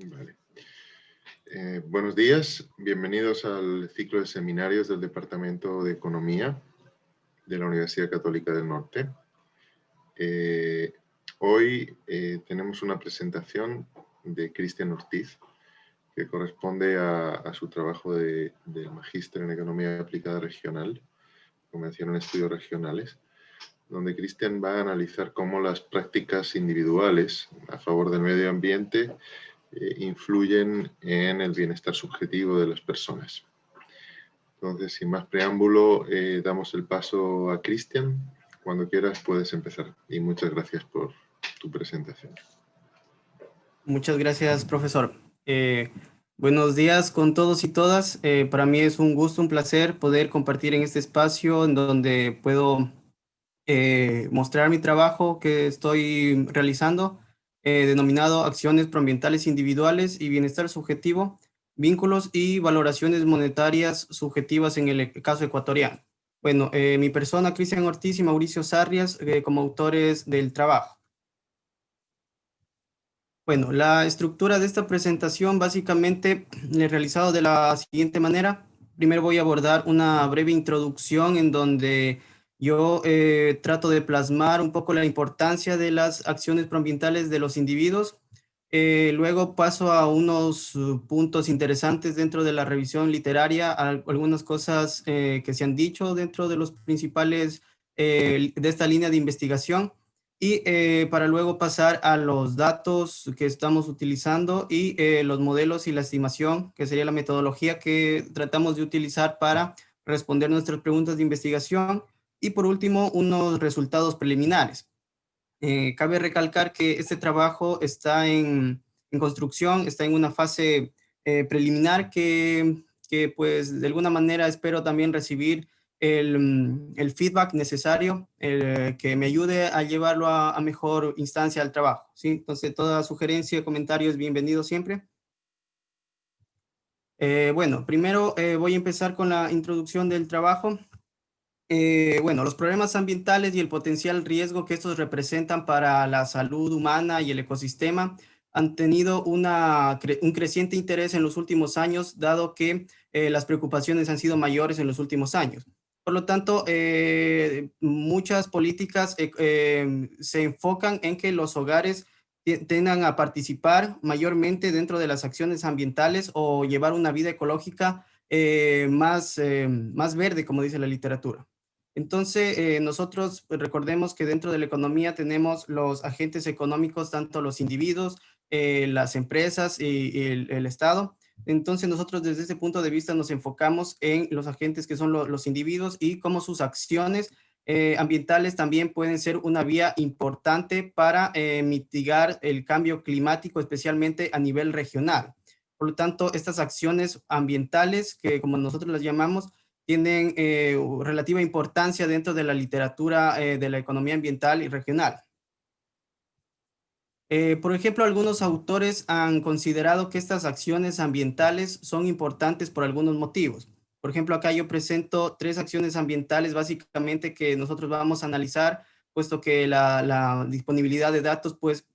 Vale. Buenos días, bienvenidos al ciclo de seminarios del Departamento de Economía de la Universidad Católica del Norte. Hoy tenemos una presentación de Cristian Ortiz, que corresponde a su trabajo del Magíster en Economía Aplicada Regional, Convención en Estudios Regionales, donde Cristian va a analizar cómo las prácticas individuales a favor del medio ambiente influyen en el bienestar subjetivo de las personas. Entonces, sin más preámbulo, damos el paso a Cristian. Cuando quieras puedes empezar. Y muchas gracias por tu presentación. Muchas gracias, profesor. Buenos días con todos y todas. Para mí es un gusto, un placer poder compartir en este espacio en donde puedo mostrar mi trabajo que estoy realizando, denominado Acciones Proambientales Individuales y Bienestar Subjetivo, Vínculos y Valoraciones Monetarias Subjetivas en el caso ecuatoriano. Bueno, mi persona, Cristian Ortiz y Mauricio Sarrias, como autores del trabajo. Bueno, la estructura de esta presentación básicamente la he realizado de la siguiente manera. Primero voy a abordar una breve introducción en donde yo trato de plasmar un poco la importancia de las acciones proambientales de los individuos. Luego paso a unos puntos interesantes dentro de la revisión literaria, algunas cosas que se han dicho dentro de los principales de esta línea de investigación. Y para luego pasar a los datos que estamos utilizando y los modelos y la estimación, que sería la metodología que tratamos de utilizar para responder nuestras preguntas de investigación. Y por último, unos resultados preliminares. Cabe recalcar que este trabajo está en construcción, está en una fase preliminar que pues de alguna manera espero también recibir el feedback necesario que me ayude a llevarlo a mejor instancia al trabajo, ¿sí? Entonces, toda sugerencia, comentario es bienvenido siempre. Bueno, primero voy a empezar con la introducción del trabajo. Bueno, los problemas ambientales y el potencial riesgo que estos representan para la salud humana y el ecosistema han tenido un creciente interés en los últimos años, dado que las preocupaciones han sido mayores en los últimos años. Por lo tanto, muchas políticas se enfocan en que los hogares tendan a participar mayormente dentro de las acciones ambientales o llevar una vida ecológica más verde, como dice la literatura. Entonces, nosotros recordemos que dentro de la economía tenemos los agentes económicos, tanto los individuos, las empresas y el Estado. Entonces, nosotros desde este punto de vista nos enfocamos en los agentes que son los individuos y cómo sus acciones ambientales también pueden ser una vía importante para mitigar el cambio climático, especialmente a nivel regional. Por lo tanto, estas acciones ambientales, que como nosotros las llamamos, tienen relativa importancia dentro de la literatura de la economía ambiental y regional. Por ejemplo, algunos autores han considerado que estas acciones ambientales son importantes por algunos motivos. Por ejemplo, acá yo presento 3 acciones ambientales básicamente que nosotros vamos a analizar, puesto que la disponibilidad de datos pues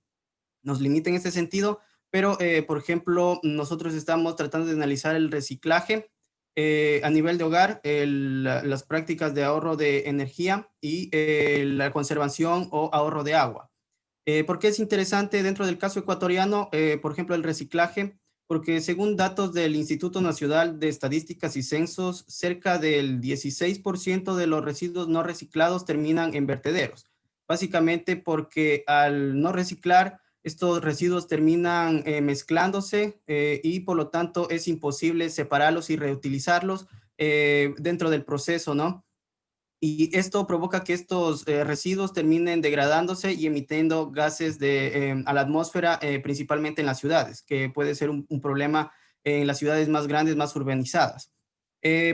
nos limita en este sentido, pero por ejemplo, nosotros estamos tratando de analizar el reciclaje a nivel de hogar, las prácticas de ahorro de energía y la conservación o ahorro de agua. ¿Por qué es interesante dentro del caso ecuatoriano, por ejemplo, el reciclaje? Porque según datos del Instituto Nacional de Estadísticas y Censos, cerca del 16% de los residuos no reciclados terminan en vertederos. Básicamente porque al no reciclar, estos residuos terminan mezclándose y por lo tanto es imposible separarlos y reutilizarlos dentro del proceso, ¿no? Y esto provoca que estos residuos terminen degradándose y emitiendo gases a la atmósfera, principalmente en las ciudades, que puede ser un problema en las ciudades más grandes, más urbanizadas.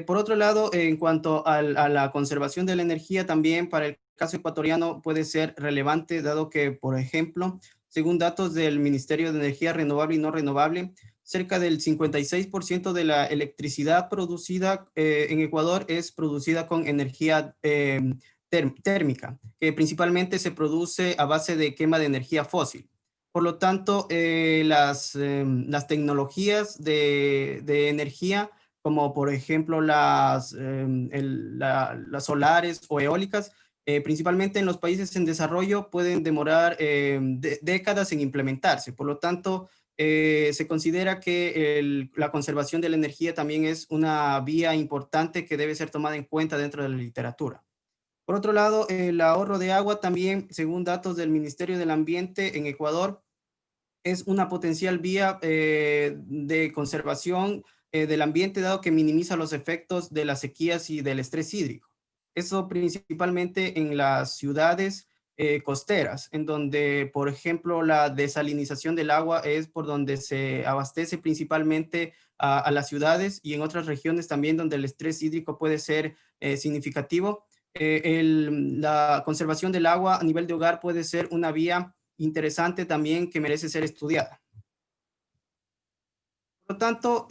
Por otro lado, en cuanto a la conservación de la energía, también para el caso ecuatoriano puede ser relevante, dado que, por ejemplo, según datos del Ministerio de Energía Renovable y No Renovable, cerca del 56% de la electricidad producida en Ecuador es producida con energía térmica, que principalmente se produce a base de quema de energía fósil. Por lo tanto, las tecnologías de energía, como por ejemplo las solares o eólicas, principalmente en los países en desarrollo, pueden demorar décadas en implementarse. Por lo tanto, se considera que la conservación de la energía también es una vía importante que debe ser tomada en cuenta dentro de la literatura. Por otro lado, el ahorro de agua también, según datos del Ministerio del Ambiente en Ecuador, es una potencial vía de conservación del ambiente, dado que minimiza los efectos de las sequías y del estrés hídrico. Eso principalmente en las ciudades costeras, en donde, por ejemplo, la desalinización del agua es por donde se abastece principalmente a las ciudades, y en otras regiones también donde el estrés hídrico puede ser significativo. La conservación del agua a nivel de hogar puede ser una vía interesante también que merece ser estudiada. Por lo tanto,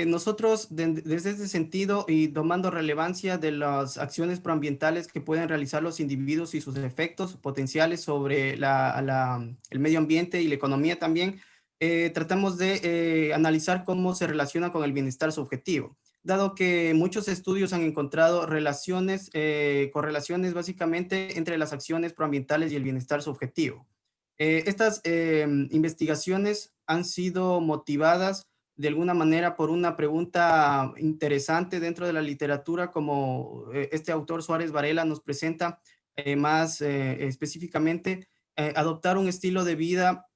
nosotros desde ese sentido y tomando relevancia de las acciones proambientales que pueden realizar los individuos y sus efectos potenciales sobre el medio ambiente y la economía también, tratamos de analizar cómo se relaciona con el bienestar subjetivo, dado que muchos estudios han encontrado correlaciones básicamente entre las acciones proambientales y el bienestar subjetivo. Estas investigaciones han sido motivadas de alguna manera por una pregunta interesante dentro de la literatura, como este autor Suárez Varela nos presenta más específicamente. Adoptar un estilo de vida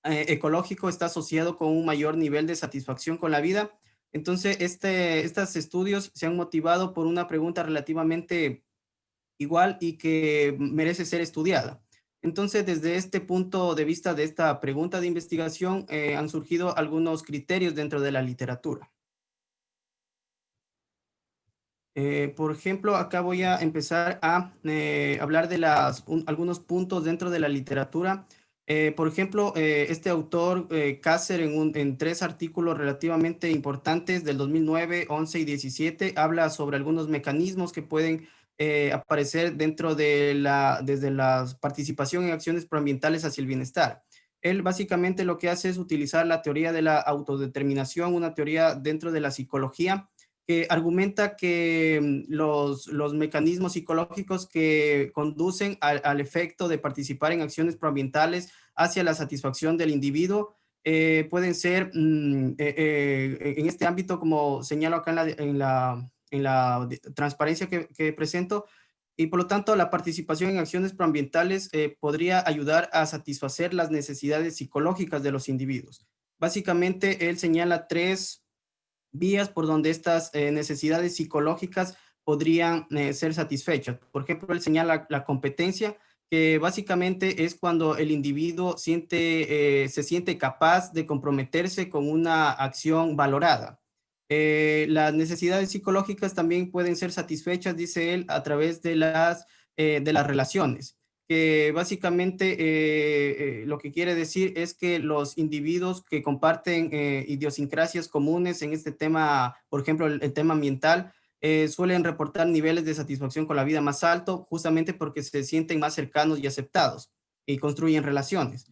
ecológico está asociado con un mayor nivel de satisfacción con la vida. Entonces, estos estudios se han motivado por una pregunta relativamente igual y que merece ser estudiada. Entonces, desde este punto de vista de esta pregunta de investigación, han surgido algunos criterios dentro de la literatura. Por ejemplo, acá voy a empezar a hablar de algunos puntos dentro de la literatura. Por ejemplo, este autor, Kasser, en 3 artículos relativamente importantes del 2009, 11 y 17, habla sobre algunos mecanismos que pueden aparecer desde la participación en acciones proambientales hacia el bienestar. Él básicamente lo que hace es utilizar la teoría de la autodeterminación, una teoría dentro de la psicología, que argumenta que los mecanismos psicológicos que conducen al efecto de participar en acciones proambientales hacia la satisfacción del individuo pueden ser, en este ámbito, como señalo acá en la transparencia que presento, y por lo tanto la participación en acciones proambientales podría ayudar a satisfacer las necesidades psicológicas de los individuos. Básicamente, él señala 3 vías por donde estas necesidades psicológicas podrían ser satisfechas. Por ejemplo, él señala la competencia, que básicamente es cuando el individuo se siente capaz de comprometerse con una acción valorada. Las necesidades psicológicas también pueden ser satisfechas, dice él, a través de las relaciones, que básicamente lo que quiere decir es que los individuos que comparten idiosincrasias comunes en este tema, por ejemplo, el tema ambiental, suelen reportar niveles de satisfacción con la vida más alto, justamente porque se sienten más cercanos y aceptados y construyen relaciones.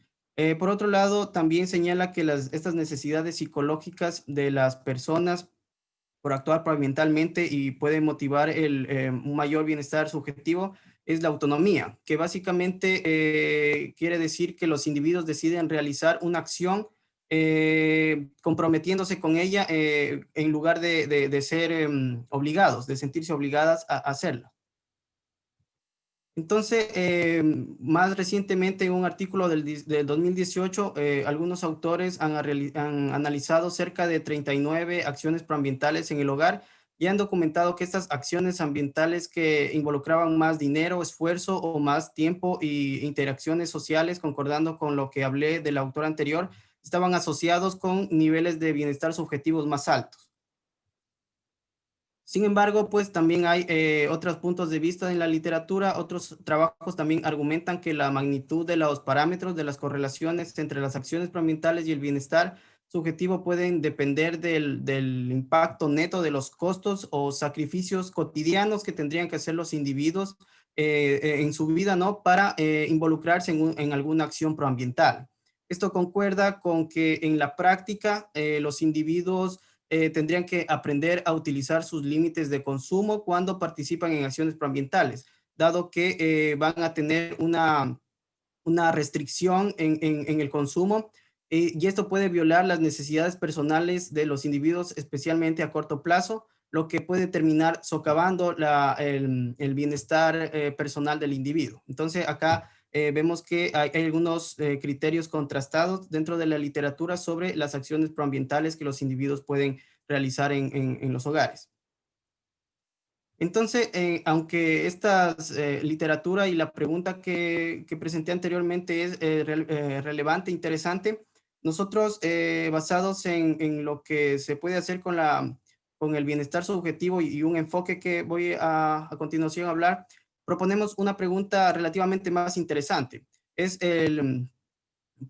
Por otro lado, también señala que estas necesidades psicológicas de las personas por actuar proambientalmente y puede motivar un mayor bienestar subjetivo es la autonomía, que básicamente quiere decir que los individuos deciden realizar una acción comprometiéndose con ella en lugar de ser obligados, de sentirse obligadas a hacerla. Entonces, más recientemente, en un artículo del 2018, algunos autores han analizado cerca de 39 acciones proambientales en el hogar y han documentado que estas acciones ambientales que involucraban más dinero, esfuerzo o más tiempo e interacciones sociales, concordando con lo que hablé del autor anterior, estaban asociados con niveles de bienestar subjetivos más altos. Sin embargo, pues también hay otros puntos de vista en la literatura. Otros trabajos también argumentan que la magnitud de los parámetros de las correlaciones entre las acciones proambientales y el bienestar subjetivo pueden depender del impacto neto de los costos o sacrificios cotidianos que tendrían que hacer los individuos en su vida, ¿no? Para involucrarse en alguna acción proambiental. Esto concuerda con que en la práctica los individuos tendrían que aprender a utilizar sus límites de consumo cuando participan en acciones proambientales, dado que van a tener una restricción en el consumo, y esto puede violar las necesidades personales de los individuos, especialmente a corto plazo, lo que puede terminar socavando el bienestar personal del individuo. Entonces, acá vemos que hay algunos criterios contrastados dentro de la literatura sobre las acciones proambientales que los individuos pueden realizar en los hogares. Entonces, aunque esta literatura y la pregunta que presenté anteriormente es relevante, interesante, nosotros, basados en lo que se puede hacer con el bienestar subjetivo y un enfoque que voy a continuación a hablar, proponemos una pregunta relativamente más interesante. Es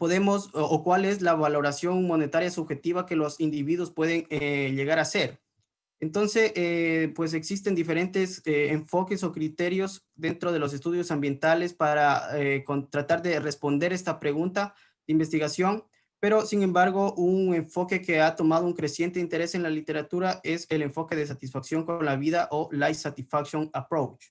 o cuál es la valoración monetaria subjetiva que los individuos pueden llegar a hacer. Entonces, pues existen diferentes enfoques o criterios dentro de los estudios ambientales para tratar de responder esta pregunta de investigación, pero sin embargo, un enfoque que ha tomado un creciente interés en la literatura es el enfoque de satisfacción con la vida o Life Satisfaction Approach.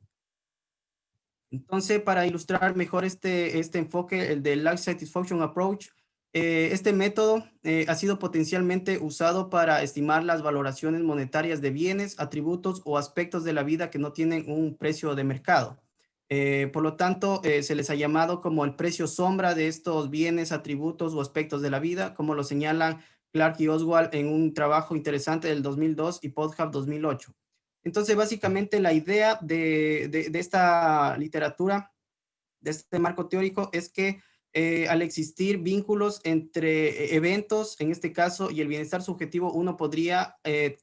Entonces, para ilustrar mejor este enfoque, el de Life Satisfaction Approach, este método ha sido potencialmente usado para estimar las valoraciones monetarias de bienes, atributos o aspectos de la vida que no tienen un precio de mercado. Por lo tanto, se les ha llamado como el precio sombra de estos bienes, atributos o aspectos de la vida, como lo señalan Clark y Oswald en un trabajo interesante del 2002 y Podhab 2008. Entonces, básicamente la idea de esta literatura, de este marco teórico, es que al existir vínculos entre eventos, en este caso, y el bienestar subjetivo, uno podría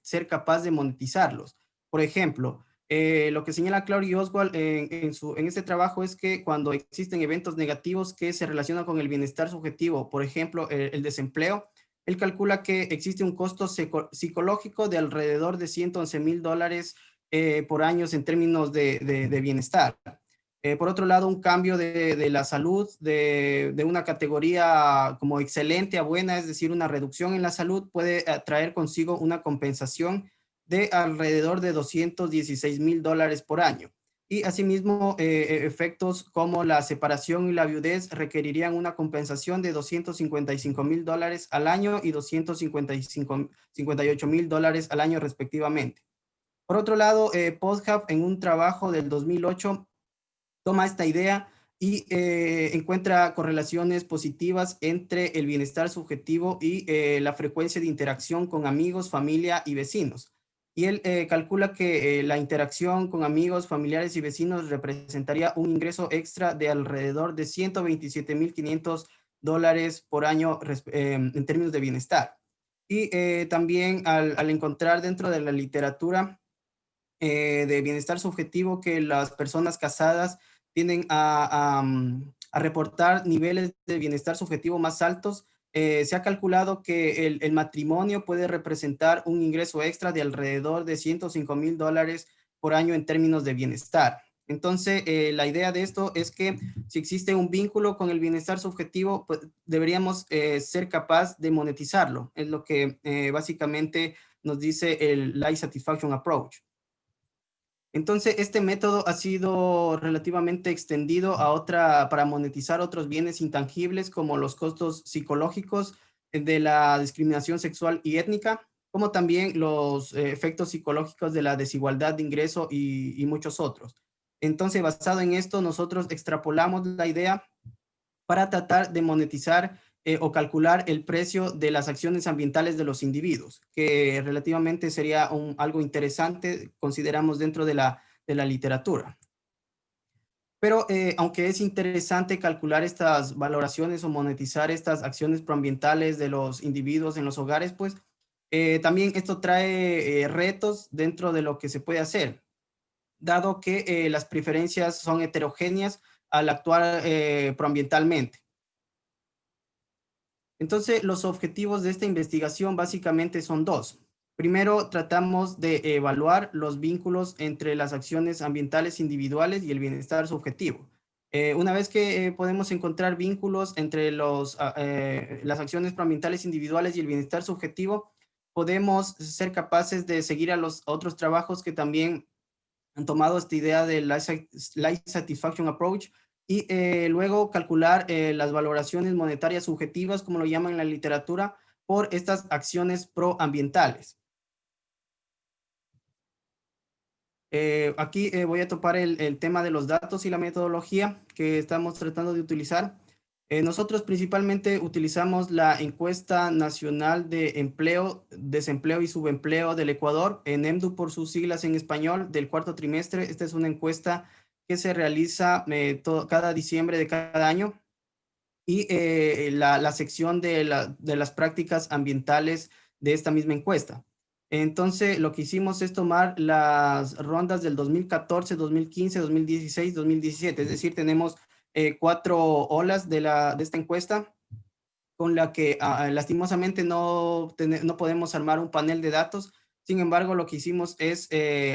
ser capaz de monetizarlos. Por ejemplo, lo que señala Clark y Oswald en este trabajo es que cuando existen eventos negativos que se relacionan con el bienestar subjetivo, por ejemplo, el desempleo, él calcula que existe un costo psicológico de alrededor de $111,000 por año en términos de bienestar. Por otro lado, un cambio de la salud de una categoría como excelente a buena, es decir, una reducción en la salud, puede traer consigo una compensación de alrededor de $216,000 por año. Y asimismo, efectos como la separación y la viudez requerirían una compensación de $255,000 al año y $258,000 al año respectivamente. Por otro lado, Podhab en un trabajo del 2008 toma esta idea y encuentra correlaciones positivas entre el bienestar subjetivo y la frecuencia de interacción con amigos, familia y vecinos. Y él calcula que la interacción con amigos, familiares y vecinos representaría un ingreso extra de alrededor de $127,500 por año en términos de bienestar. Y también al encontrar dentro de la literatura de bienestar subjetivo que las personas casadas tienden a reportar niveles de bienestar subjetivo más altos, se ha calculado que el matrimonio puede representar un ingreso extra de alrededor de $105,000 por año en términos de bienestar. Entonces, la idea de esto es que si existe un vínculo con el bienestar subjetivo, pues deberíamos ser capaz de monetizarlo. Es lo que básicamente nos dice el Life Satisfaction Approach. Entonces, este método ha sido relativamente extendido para monetizar otros bienes intangibles como los costos psicológicos de la discriminación sexual y étnica, como también los efectos psicológicos de la desigualdad de ingreso y muchos otros. Entonces, basado en esto, nosotros extrapolamos la idea para tratar de monetizar o calcular el precio de las acciones ambientales de los individuos, que relativamente sería algo interesante, consideramos, dentro de la literatura. Pero aunque es interesante calcular estas valoraciones o monetizar estas acciones proambientales de los individuos en los hogares, pues también esto trae retos dentro de lo que se puede hacer, dado que las preferencias son heterogéneas al actuar proambientalmente. Entonces, los objetivos de esta investigación básicamente son dos. Primero, tratamos de evaluar los vínculos entre las acciones ambientales individuales y el bienestar subjetivo. Una vez que podemos encontrar vínculos entre las acciones proambientales individuales y el bienestar subjetivo, podemos ser capaces de seguir a los otros trabajos que también han tomado esta idea del Life Satisfaction Approach y luego calcular las valoraciones monetarias subjetivas, como lo llaman en la literatura, por estas acciones proambientales. Aquí voy a topar el tema de los datos y la metodología que estamos tratando de utilizar. Nosotros principalmente utilizamos la encuesta nacional de empleo, desempleo y subempleo del Ecuador, ENEMDU por sus siglas en español, del cuarto trimestre. Esta es una encuesta que se realiza cada diciembre de cada año y la sección de las prácticas ambientales de esta misma encuesta. Entonces, lo que hicimos es tomar las rondas del 2014, 2015, 2016, 2017. Es decir, tenemos 4 olas de esta encuesta con la que lastimosamente no podemos armar un panel de datos. Sin embargo, lo que hicimos es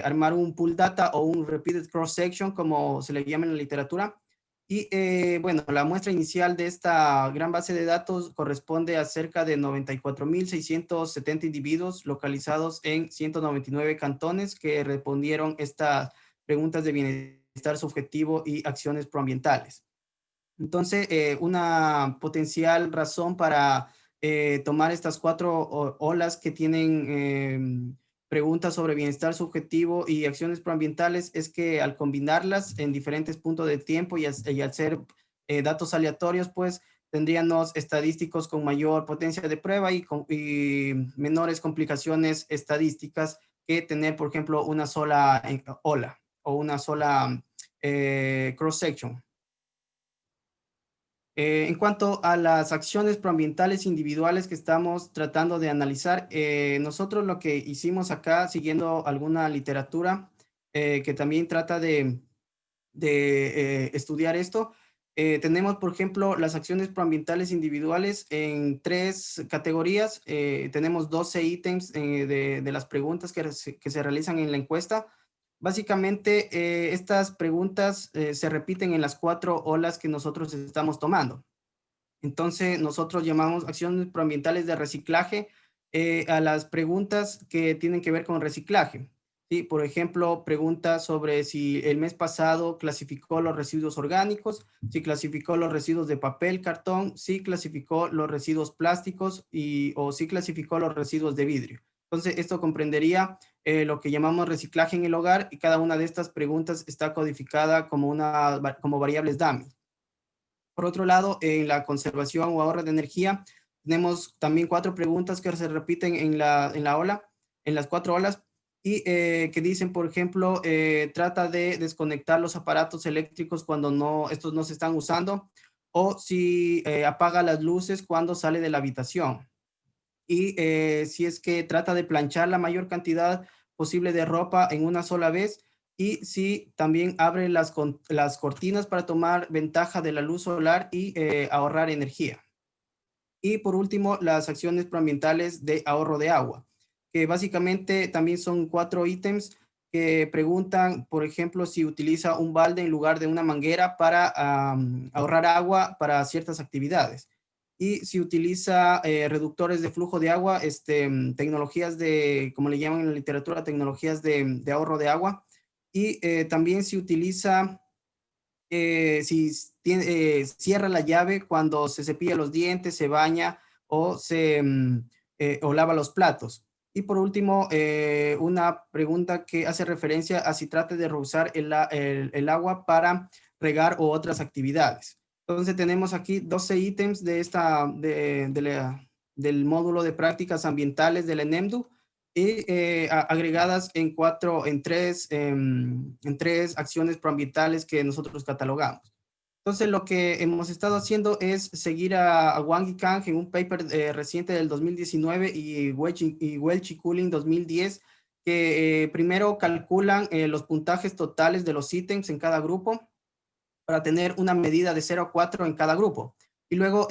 armar un pool data o un repeated cross section, como se le llama en la literatura. Y bueno, la muestra inicial de esta gran base de datos corresponde a cerca de 94.670 individuos localizados en 199 cantones que respondieron estas preguntas de bienestar subjetivo y acciones proambientales. Entonces, una potencial razón para tomar estas 4 olas que tienen preguntas sobre bienestar subjetivo y acciones proambientales es que al combinarlas en diferentes puntos de tiempo y al ser datos aleatorios, pues tendríamos estadísticos con mayor potencia de prueba y menores complicaciones estadísticas que tener, por ejemplo, una sola ola o una sola cross-section. En cuanto a las acciones proambientales individuales que estamos tratando de analizar, nosotros lo que hicimos acá, siguiendo alguna literatura que también trata de estudiar esto, tenemos, por ejemplo, las acciones proambientales individuales en 3 categorías. Tenemos 12 ítems de las preguntas que se realizan en la encuesta. Básicamente, estas preguntas se repiten en las 4 olas que nosotros estamos tomando. Entonces, nosotros llamamos acciones proambientales de reciclaje a las preguntas que tienen que ver con reciclaje. ¿Sí? Por ejemplo, preguntas sobre si el mes pasado clasificó los residuos orgánicos, si clasificó los residuos de papel, cartón, si clasificó los residuos plásticos o si clasificó los residuos de vidrio. Entonces, esto comprendería lo que llamamos reciclaje en el hogar y cada una de estas preguntas está codificada como variables dummy. Por otro lado, en la conservación o ahorro de energía, tenemos también 4 preguntas que se repiten en las 4 olas, y que dicen, por ejemplo, trata de desconectar los aparatos eléctricos cuando estos no se están usando, o si apaga las luces cuando sale de la habitación. Y si es que trata de planchar la mayor cantidad posible de ropa en una sola vez, y si también abre las cortinas para tomar ventaja de la luz solar y ahorrar energía. Y por último, las acciones proambientales de ahorro de agua, que básicamente también son 4 ítems que preguntan, por ejemplo, si utiliza un balde en lugar de una manguera para ahorrar agua para ciertas actividades. Y si utiliza reductores de flujo de agua, tecnologías como le llaman en la literatura, tecnologías de ahorro de agua. Y también si utiliza, cierra la llave cuando se cepilla los dientes, se baña o o lava los platos. Y por último, una pregunta que hace referencia a si trata de reusar el agua para regar o otras actividades. Entonces tenemos aquí 12 ítems del módulo de prácticas ambientales del ENEMDU y agregadas en 3 acciones proambientales que nosotros catalogamos. Entonces, lo que hemos estado haciendo es seguir a Wang y Kang en un paper reciente del 2019 y Welch y Cooling 2010, que primero calculan los puntajes totales de los ítems en cada grupo para tener una medida de 0 a 4 en cada grupo. Y luego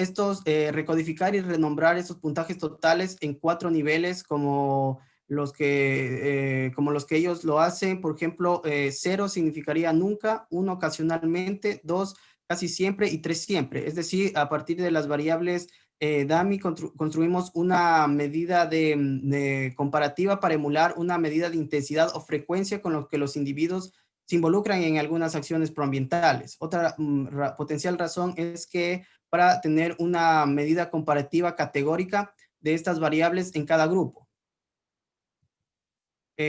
recodificar y renombrar esos puntajes totales en 4 niveles como los que ellos lo hacen. Por ejemplo, 0 significaría nunca, 1 ocasionalmente, 2 casi siempre y 3 siempre. Es decir, a partir de las variables DAMI construimos una medida de comparativa para emular una medida de intensidad o frecuencia con lo que los individuos se involucran en algunas acciones proambientales. Otra potencial razón es que para tener una medida comparativa categórica de estas variables en cada grupo.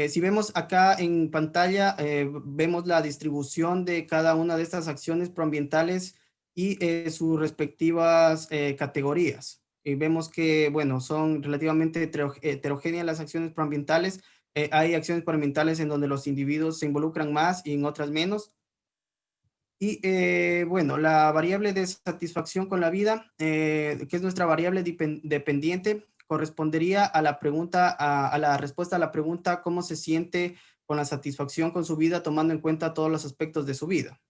Si vemos acá en pantalla, vemos la distribución de cada una de estas acciones proambientales y sus respectivas categorías. Y vemos que, bueno, son relativamente heterogéneas las acciones proambientales. Hay acciones proambientales en donde los individuos se involucran más y en otras menos. Y bueno, la variable de satisfacción con la vida, que es nuestra variable dependiente, correspondería a la pregunta, a la respuesta a la pregunta cómo se siente con la satisfacción con su vida, tomando en cuenta todos los aspectos de su vida.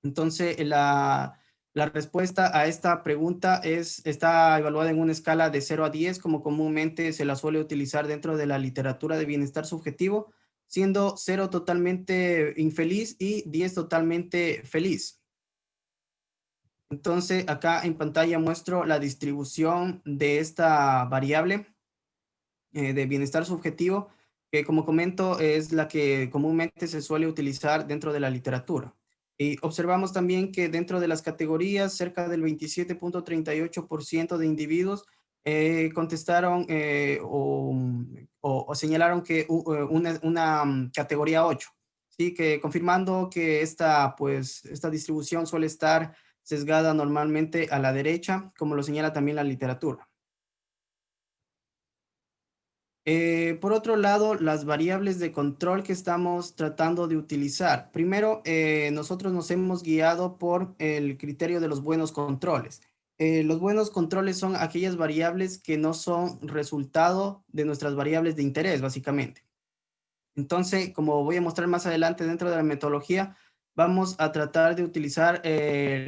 Entonces, la respuesta a esta pregunta está evaluada en una escala de 0 a 10, como comúnmente se la suele utilizar dentro de la literatura de bienestar subjetivo, siendo 0 totalmente infeliz y 10 totalmente feliz. Entonces, acá en pantalla muestro la distribución de esta variable de bienestar subjetivo, que como comento es la que comúnmente se suele utilizar dentro de la literatura. Y observamos también que dentro de las categorías, cerca del 27.38% de individuos contestaron o señalaron que una categoría 8. Sí, que confirmando que esta distribución suele estar sesgada normalmente a la derecha, como lo señala también la literatura. Por otro lado, las variables de control que estamos tratando de utilizar. Primero, nosotros nos hemos guiado por el criterio de los buenos controles. Los buenos controles son aquellas variables que no son resultado de nuestras variables de interés, básicamente. Entonces, como voy a mostrar más adelante dentro de la metodología, vamos a tratar de utilizar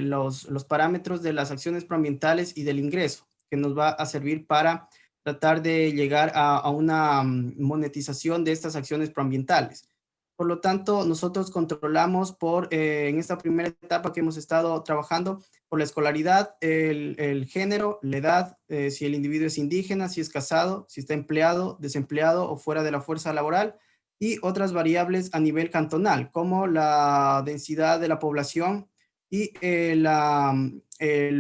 los parámetros de las acciones proambientales y del ingreso, que nos va a servir para tratar de llegar a una monetización de estas acciones proambientales. Por lo tanto, nosotros controlamos en esta primera etapa que hemos estado trabajando, por la escolaridad, el género, la edad, si el individuo es indígena, si es casado, si está empleado, desempleado o fuera de la fuerza laboral, y otras variables a nivel cantonal, como la densidad de la población y el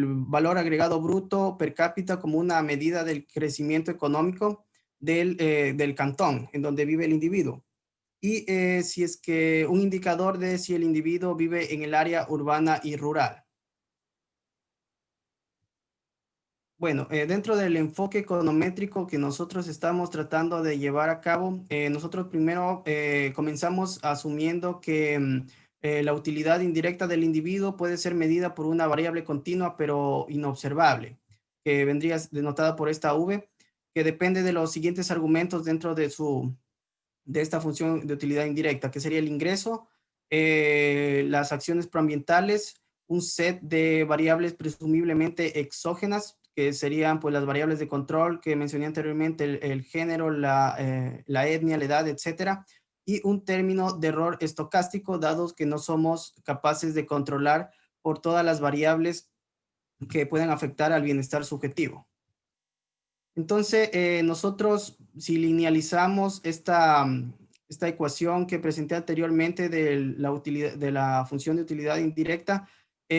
valor agregado bruto per cápita como una medida del crecimiento económico del cantón en donde vive el individuo. Y si es que un indicador de si el individuo vive en el área urbana y rural. Bueno, dentro del enfoque econométrico que nosotros estamos tratando de llevar a cabo, nosotros primero comenzamos asumiendo que la utilidad indirecta del individuo puede ser medida por una variable continua pero inobservable, que vendría denotada por esta V, que depende de los siguientes argumentos dentro de esta función de utilidad indirecta, que sería el ingreso, las acciones proambientales, un set de variables presumiblemente exógenas, que serían pues las variables de control que mencioné anteriormente, el género, la etnia, la edad, etcétera, y un término de error estocástico, dados que no somos capaces de controlar por todas las variables que pueden afectar al bienestar subjetivo. Entonces, nosotros, si linealizamos esta ecuación que presenté anteriormente de la función de utilidad indirecta,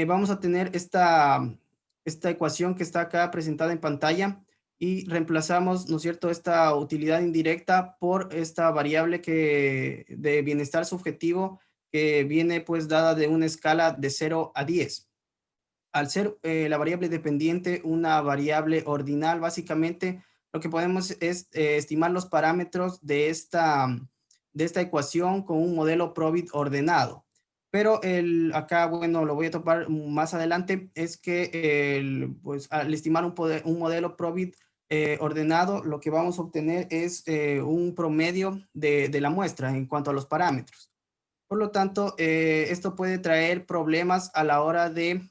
vamos a tener esta ecuación que está acá presentada en pantalla y reemplazamos, ¿no es cierto?, esta utilidad indirecta por esta variable de bienestar subjetivo que viene pues dada de una escala de 0 a 10. Al ser la variable dependiente una variable ordinal, básicamente lo que podemos es estimar los parámetros de esta ecuación con un modelo Probit ordenado. Pero acá, bueno, lo voy a topar más adelante, es que pues, al estimar un modelo Probit ordenado, lo que vamos a obtener es un promedio de la muestra en cuanto a los parámetros. Por lo tanto, esto puede traer problemas a la hora de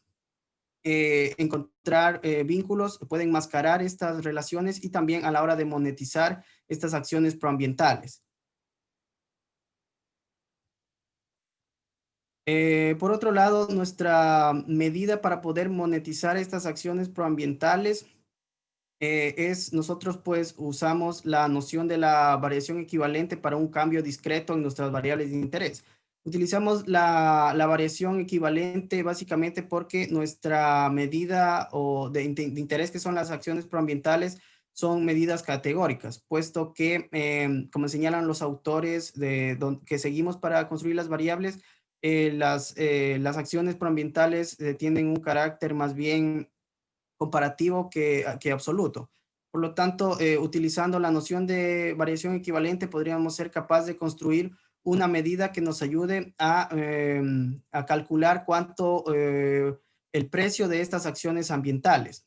encontrar vínculos, pueden mascarar estas relaciones y también a la hora de monetizar estas acciones proambientales. Por otro lado, nuestra medida para poder monetizar estas acciones proambientales nosotros pues usamos la noción de la variación equivalente para un cambio discreto en nuestras variables de interés. Utilizamos la variación equivalente básicamente porque nuestra medida de interés, que son las acciones proambientales, son medidas categóricas, puesto que, como señalan los autores que seguimos para construir las variables, las acciones proambientales tienen un carácter más bien comparativo que absoluto. Por lo tanto, utilizando la noción de variación equivalente, podríamos ser capaces de construir una medida que nos ayude a calcular cuánto el precio de estas acciones ambientales.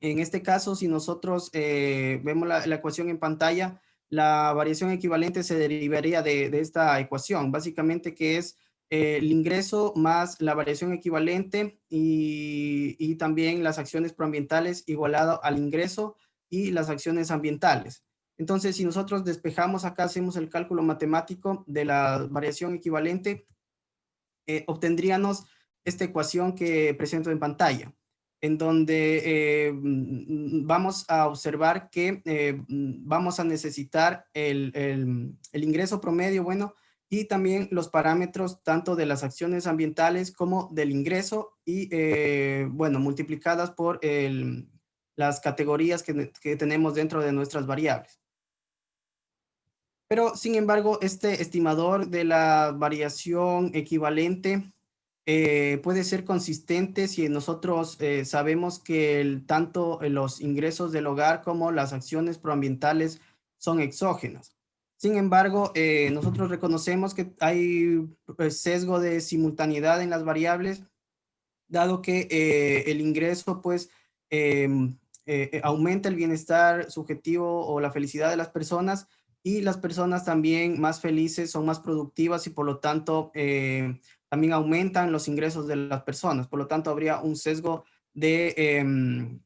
En este caso, si nosotros vemos la ecuación en pantalla, la variación equivalente se derivaría de esta ecuación, básicamente que es el ingreso más la variación equivalente y también las acciones proambientales igualado al ingreso y las acciones ambientales. Entonces, si nosotros despejamos acá, hacemos el cálculo matemático de la variación equivalente, obtendríamos esta ecuación que presento en pantalla, en donde vamos a observar que vamos a necesitar el ingreso promedio, bueno, y también los parámetros tanto de las acciones ambientales como del ingreso y, bueno, multiplicadas por las categorías que tenemos dentro de nuestras variables. Pero, sin embargo, este estimador de la variación equivalente puede ser consistente si nosotros sabemos que tanto los ingresos del hogar como las acciones proambientales son exógenas. Sin embargo, nosotros reconocemos que hay sesgo de simultaneidad en las variables, dado que el ingreso pues aumenta el bienestar subjetivo o la felicidad de las personas, y las personas también más felices son más productivas y por lo tanto también aumentan los ingresos de las personas. Por lo tanto, habría un sesgo de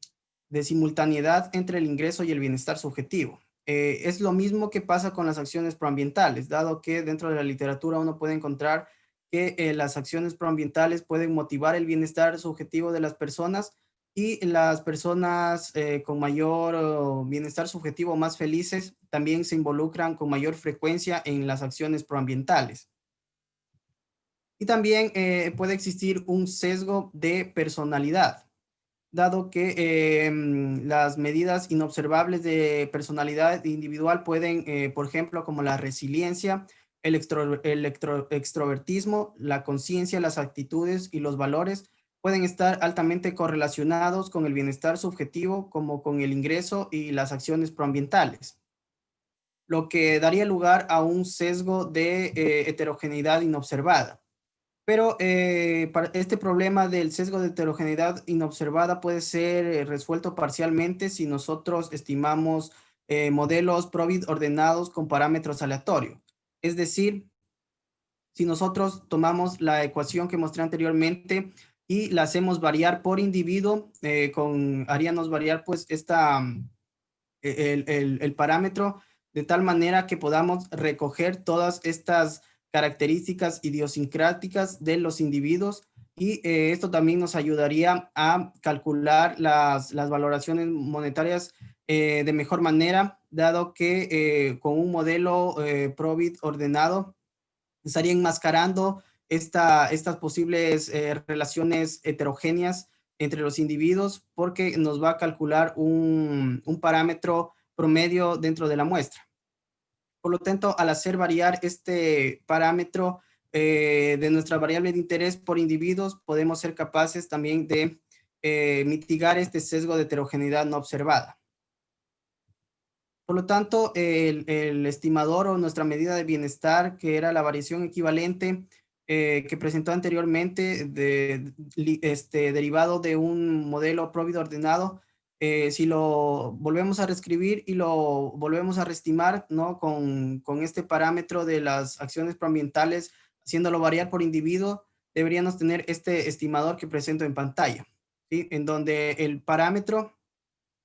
simultaneidad entre el ingreso y el bienestar subjetivo. Es lo mismo que pasa con las acciones proambientales, dado que dentro de la literatura uno puede encontrar que las acciones proambientales pueden motivar el bienestar subjetivo de las personas, y las personas con mayor bienestar subjetivo, más felices, también se involucran con mayor frecuencia en las acciones proambientales. Y también puede existir un sesgo de personalidad, dado que las medidas inobservables de personalidad individual pueden, por ejemplo, como la resiliencia, el extrovertismo, la conciencia, las actitudes y los valores, pueden estar altamente correlacionados con el bienestar subjetivo, como con el ingreso y las acciones proambientales, lo que daría lugar a un sesgo de heterogeneidad inobservada. Pero para este problema del sesgo de heterogeneidad inobservada puede ser resuelto parcialmente si nosotros estimamos modelos Probit ordenados con parámetros aleatorios. Es decir, si nosotros tomamos la ecuación que mostré anteriormente y la hacemos variar por individuo, haríamos variar pues el parámetro de tal manera que podamos recoger todas estas características idiosincráticas de los individuos, y esto también nos ayudaría a calcular las valoraciones monetarias de mejor manera, dado que con un modelo Probit ordenado estaría enmascarando estas posibles relaciones heterogéneas entre los individuos, porque nos va a calcular un parámetro promedio dentro de la muestra. Por lo tanto, al hacer variar este parámetro de nuestra variable de interés por individuos, podemos ser capaces también de mitigar este sesgo de heterogeneidad no observada. Por lo tanto, el estimador o nuestra medida de bienestar, que era la variación equivalente que presentó anteriormente, derivado de un modelo Probit ordenado, si lo volvemos a reescribir y lo volvemos a reestimar, ¿no? Con este parámetro de las acciones proambientales, haciéndolo variar por individuo, deberíamos tener este estimador que presento en pantalla, ¿sí? En donde el parámetro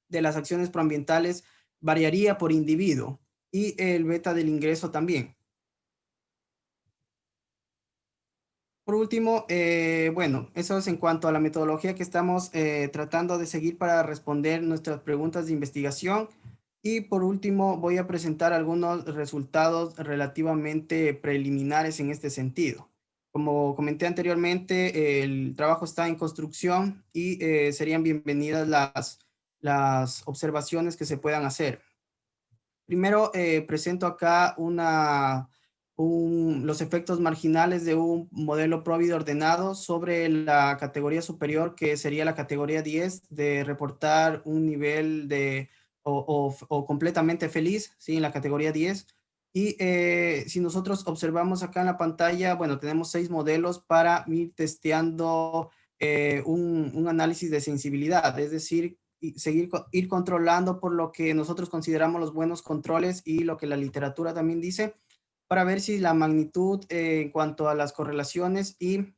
de las acciones proambientales variaría por individuo y el beta del ingreso también. Por último, bueno, eso es en cuanto a la metodología que estamos tratando de seguir para responder nuestras preguntas de investigación. Y por último, voy a presentar algunos resultados relativamente preliminares en este sentido. Como comenté anteriormente, el trabajo está en construcción y serían bienvenidas las observaciones que se puedan hacer. Primero, presento acá los efectos marginales de un modelo Provida ordenado sobre la categoría superior, que sería la categoría 10, de reportar un nivel o completamente feliz, ¿sí? En la categoría 10. Y si nosotros observamos acá en la pantalla, bueno, tenemos 6 modelos para ir testeando un análisis de sensibilidad, es decir, y ir controlando por lo que nosotros consideramos los buenos controles y lo que la literatura también dice, para ver si la magnitud en cuanto a las correlaciones y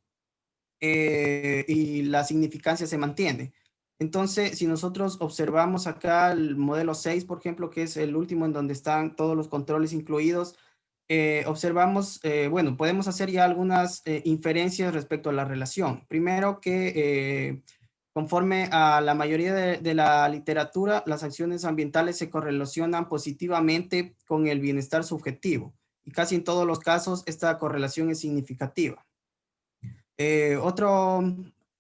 la significancia se mantiene. Entonces, si nosotros observamos acá el modelo 6, por ejemplo, que es el último en donde están todos los controles incluidos, observamos, bueno, podemos hacer ya algunas inferencias respecto a la relación. Primero que conforme a la mayoría de la literatura, las acciones ambientales se correlacionan positivamente con el bienestar subjetivo y casi en todos los casos esta correlación es significativa. Otro,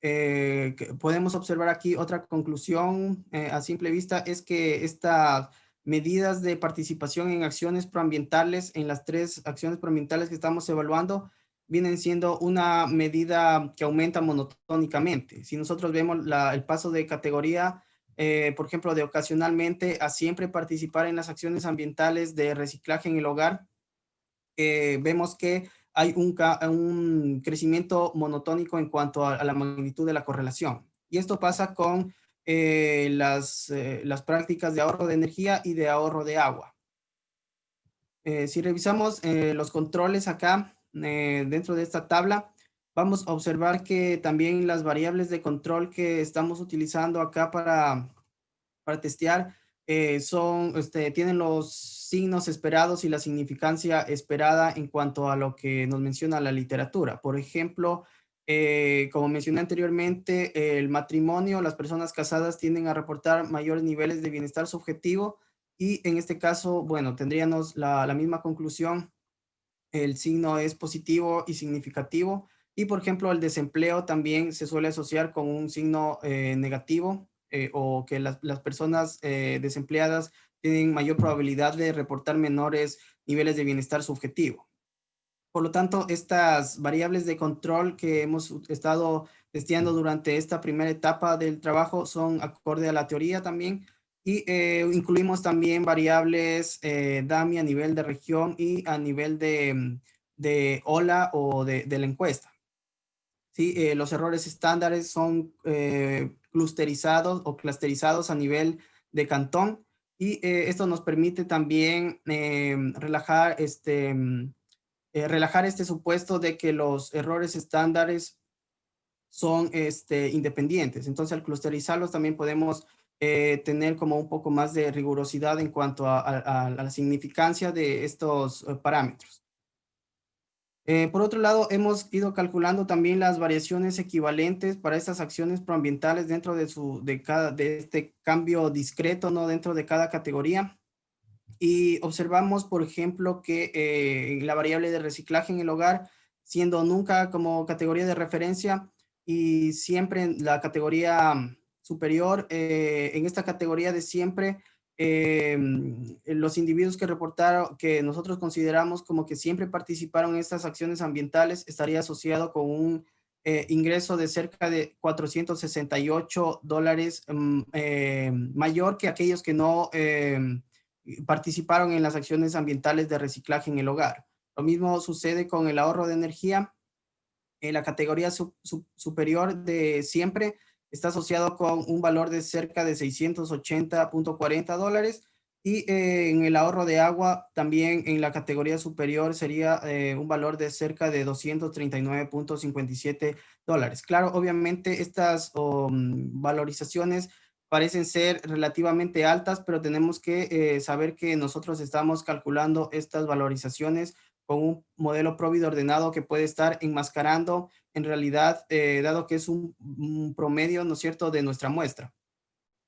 que podemos observar aquí, otra conclusión a simple vista es que estas medidas de participación en acciones proambientales, en las 3 acciones proambientales que estamos evaluando, vienen siendo una medida que aumenta monotónicamente. Si nosotros vemos el paso de categoría, por ejemplo, de ocasionalmente a siempre participar en las acciones ambientales de reciclaje en el hogar, vemos que hay un crecimiento monotónico en cuanto a la magnitud de la correlación. Y esto pasa con las prácticas de ahorro de energía y de ahorro de agua. Si revisamos los controles acá dentro de esta tabla, vamos a observar que también las variables de control que estamos utilizando acá para testear tienen los signos esperados y la significancia esperada en cuanto a lo que nos menciona la literatura. Por ejemplo, como mencioné anteriormente, el matrimonio, las personas casadas tienden a reportar mayores niveles de bienestar subjetivo y en este caso, bueno, tendríamos la misma conclusión. El signo es positivo y significativo. Y por ejemplo, el desempleo también se suele asociar con un signo negativo o que las personas desempleadas tienen mayor probabilidad de reportar menores niveles de bienestar subjetivo. Por lo tanto, estas variables de control que hemos estado testeando durante esta primera etapa del trabajo son acorde a la teoría también y incluimos también variables DAMI a nivel de región y a nivel de ola o de la encuesta. ¿Sí? Los errores estándares son clusterizados o clusterizados a nivel de cantón y esto nos permite también relajar este supuesto de que los errores estándares son independientes. Entonces, al clusterizarlos también podemos tener como un poco más de rigurosidad en cuanto a la significancia de estos parámetros. Por otro lado, hemos ido calculando también las variaciones equivalentes para estas acciones proambientales dentro de este cambio discreto, ¿no? Dentro de cada categoría. Y observamos, por ejemplo, que la variable de reciclaje en el hogar, siendo nunca como categoría de referencia y siempre en la categoría superior, en esta categoría de siempre, los individuos que reportaron, que nosotros consideramos como que siempre participaron en estas acciones ambientales, estaría asociado con un ingreso de cerca de $468 mayor que aquellos que no participaron en las acciones ambientales de reciclaje en el hogar. Lo mismo sucede con el ahorro de energía. En la categoría superior de siempre está asociado con un valor de cerca de $680.40 y en el ahorro de agua también en la categoría superior sería un valor de cerca de $239.57. Claro, obviamente estas valorizaciones parecen ser relativamente altas, pero tenemos que saber que nosotros estamos calculando estas valorizaciones con un modelo Probit ordenado que puede estar enmascarando en realidad, dado que es un promedio, ¿no es cierto?, de nuestra muestra.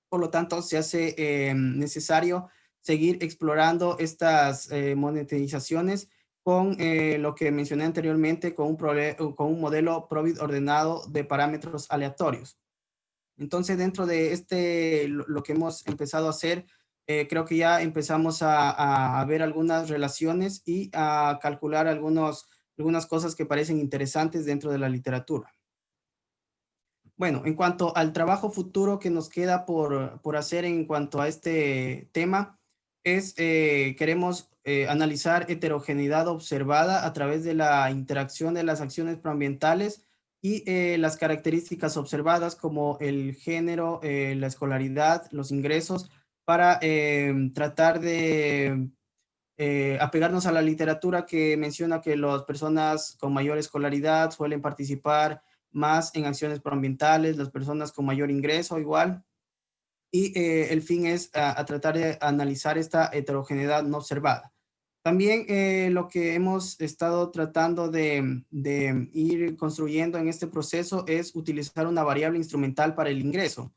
Por lo tanto, se hace necesario seguir explorando estas monetizaciones con lo que mencioné anteriormente, con un modelo Probit ordenado de parámetros aleatorios. Entonces, dentro de lo que hemos empezado a hacer, creo que ya empezamos a ver algunas relaciones y a calcular algunas cosas que parecen interesantes dentro de la literatura. Bueno, en cuanto al trabajo futuro que nos queda por hacer en cuanto a este tema, queremos analizar heterogeneidad observada a través de la interacción de las acciones proambientales y las características observadas como el género, la escolaridad, los ingresos, para tratar de apegarnos a la literatura que menciona que las personas con mayor escolaridad suelen participar más en acciones proambientales, las personas con mayor ingreso igual, y el fin es a tratar de analizar esta heterogeneidad no observada. También lo que hemos estado tratando de ir construyendo en este proceso es utilizar una variable instrumental para el ingreso,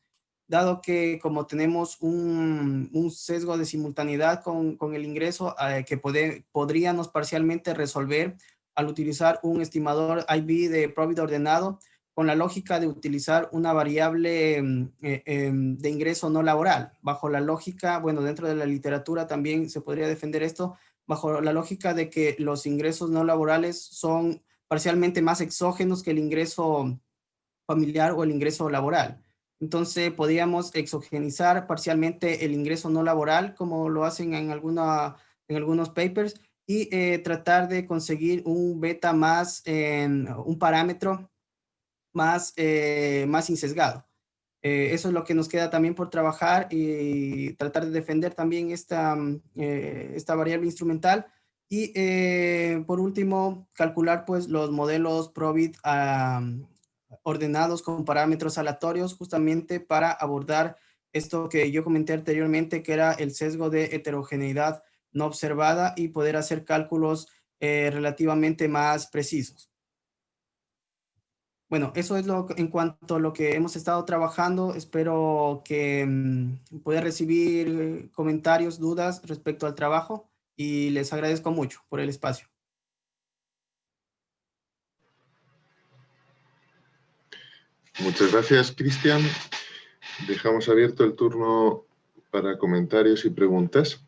dado que como tenemos un sesgo de simultaneidad con el ingreso que podríamos parcialmente resolver al utilizar un estimador IB de Probit ordenado con la lógica de utilizar una variable de ingreso no laboral. Bajo la lógica, bueno, dentro de la literatura también se podría defender esto, bajo la lógica de que los ingresos no laborales son parcialmente más exógenos que el ingreso familiar o el ingreso laboral. Entonces, podríamos exogenizar parcialmente el ingreso no laboral, como lo hacen en algunos papers, y tratar de conseguir un beta más, un parámetro más insesgado. Eso es lo que nos queda también por trabajar y tratar de defender también esta variable instrumental. Y por último, calcular pues los modelos Probit ordenados con parámetros aleatorios justamente para abordar esto que yo comenté anteriormente, que era el sesgo de heterogeneidad no observada y poder hacer cálculos relativamente más precisos. Bueno, eso es en cuanto a lo que hemos estado trabajando. Espero que pueda recibir comentarios, dudas respecto al trabajo y les agradezco mucho por el espacio. Muchas gracias, Cristian. Dejamos abierto el turno para comentarios y preguntas.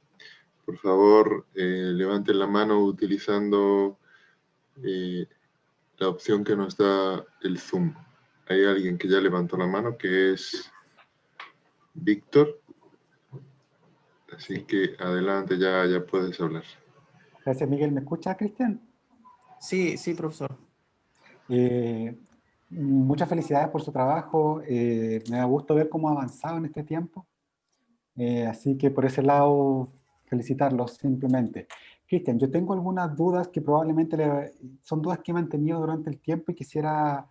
Por favor, levanten la mano utilizando la opción que nos da el Zoom. Hay alguien que ya levantó la mano, que es Víctor. Así que adelante, ya puedes hablar. Gracias, Miguel. ¿Me escucha, Cristian? Sí, sí, profesor. Muchas felicidades por su trabajo. Me da gusto ver cómo ha avanzado en este tiempo. Así que por ese lado, felicitarlos simplemente. Cristian, yo tengo algunas dudas que probablemente son dudas que he mantenido durante el tiempo y quisiera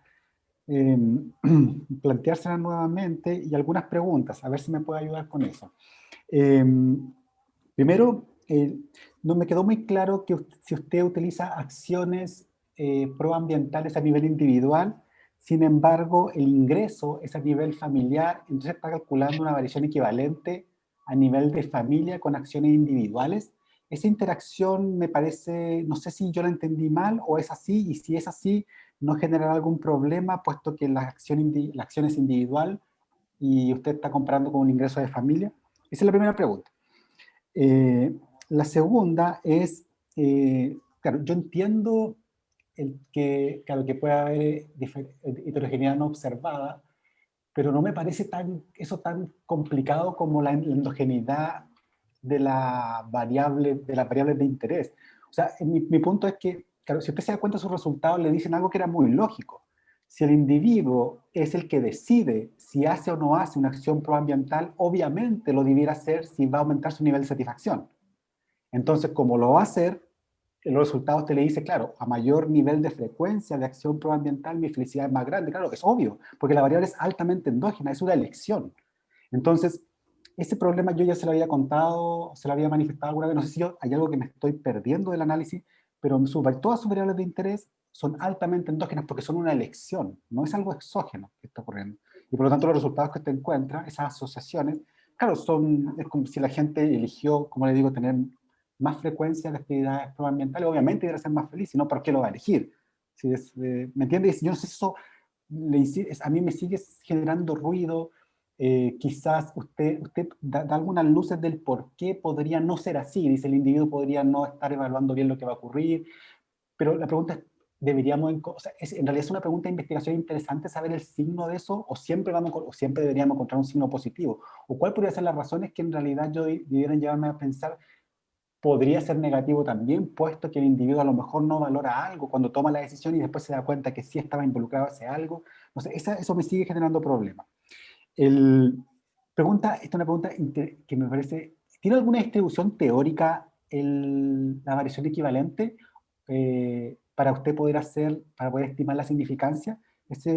planteárselas nuevamente y algunas preguntas, a ver si me puede ayudar con eso. Primero, no me quedó muy claro que si usted utiliza acciones proambientales a nivel individual, sin embargo, el ingreso es a nivel familiar, entonces está calculando una variación equivalente a nivel de familia con acciones individuales. Esa interacción me parece, no sé si yo la entendí mal o es así, y si es así, no generará algún problema, puesto que la acción es individual y usted está comparando con un ingreso de familia. Esa es la primera pregunta. La segunda es, claro, yo entiendo claro, que puede haber heterogeneidad no observada, pero no me parece eso tan complicado como la endogeneidad de las variables de interés. O sea, mi punto es que, claro, si usted se da cuenta, sus resultados le dicen algo que era muy lógico. Si el individuo es el que decide si hace o no hace una acción proambiental, obviamente lo debiera hacer si va a aumentar su nivel de satisfacción. Entonces, como lo va a hacer, en los resultados te le dice, claro, a mayor nivel de frecuencia de acción proambiental, mi felicidad es más grande. Claro, es obvio, porque la variable es altamente endógena, es una elección. Entonces, ese problema yo ya se lo había contado, se lo había manifestado alguna vez, no sé si hay algo que me estoy perdiendo del análisis, pero todas sus variables de interés son altamente endógenas porque son una elección, no es algo exógeno que está ocurriendo. Y por lo tanto los resultados que usted encuentra, esas asociaciones, claro, es como si la gente eligió, como le digo, tener más frecuencia de actividades proambientales, obviamente quiere ser más feliz, si no, ¿por qué lo va a elegir? Si ¿me entiende? Yo no sé si eso a mí me sigue generando ruido. Quizás usted da algunas luces del por qué podría no ser así. Dice, el individuo podría no estar evaluando bien lo que va a ocurrir, pero la pregunta es, o sea, en realidad es una pregunta de investigación interesante saber el signo de eso, o siempre deberíamos encontrar un signo positivo, o cuál podría ser las razones que en realidad debieran llevarme a pensar podría ser negativo también, puesto que el individuo a lo mejor no valora algo cuando toma la decisión y después se da cuenta que sí estaba involucrado ese algo. No sé, eso me sigue generando problemas. Esta es una pregunta que me parece, ¿tiene alguna distribución teórica la variación equivalente para usted para poder estimar la significancia? Esa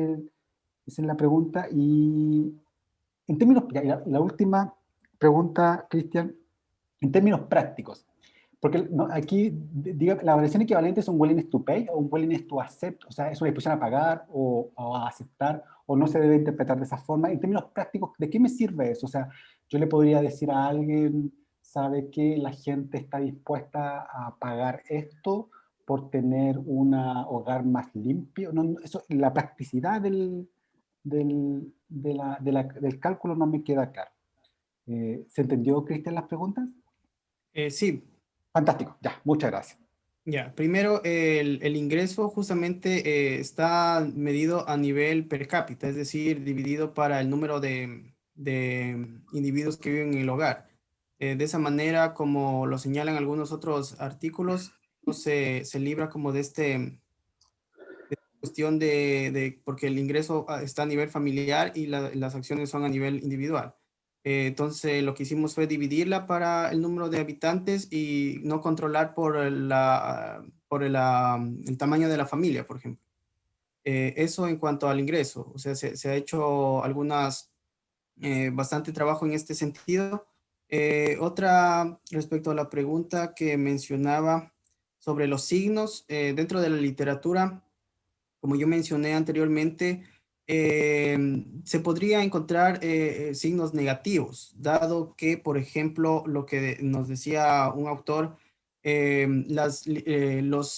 es la pregunta. Y en términos, la última pregunta, Cristian, en términos prácticos, porque aquí, diga, la variación equivalente es un willingness to pay o un willingness to accept, o sea, es una disposición a pagar o a aceptar, o no se debe interpretar de esa forma. En términos prácticos, ¿de qué me sirve eso? O sea, yo le podría decir a alguien, ¿sabe que la gente está dispuesta a pagar esto por tener un hogar más limpio? No, eso, la practicidad del cálculo no me queda claro. ¿Se entendió, Cristian, las preguntas? Sí, Fantástico, ya, muchas gracias. ya. Primero, el ingreso justamente está medido a nivel per cápita, es decir, dividido para el número de individuos que viven en el hogar. De esa manera, como lo señalan algunos otros artículos, no se libra como de cuestión porque el ingreso está a nivel familiar y las acciones son a nivel individual. Entonces, lo que hicimos fue dividirla para el número de habitantes y no controlar el tamaño de la familia, por ejemplo. Eso en cuanto al ingreso. O sea, se ha hecho bastante trabajo en este sentido. Otra respecto a la pregunta que mencionaba sobre los signos, dentro de la literatura, como yo mencioné anteriormente, se podría encontrar signos negativos, dado que, por ejemplo, lo que nos decía un autor, los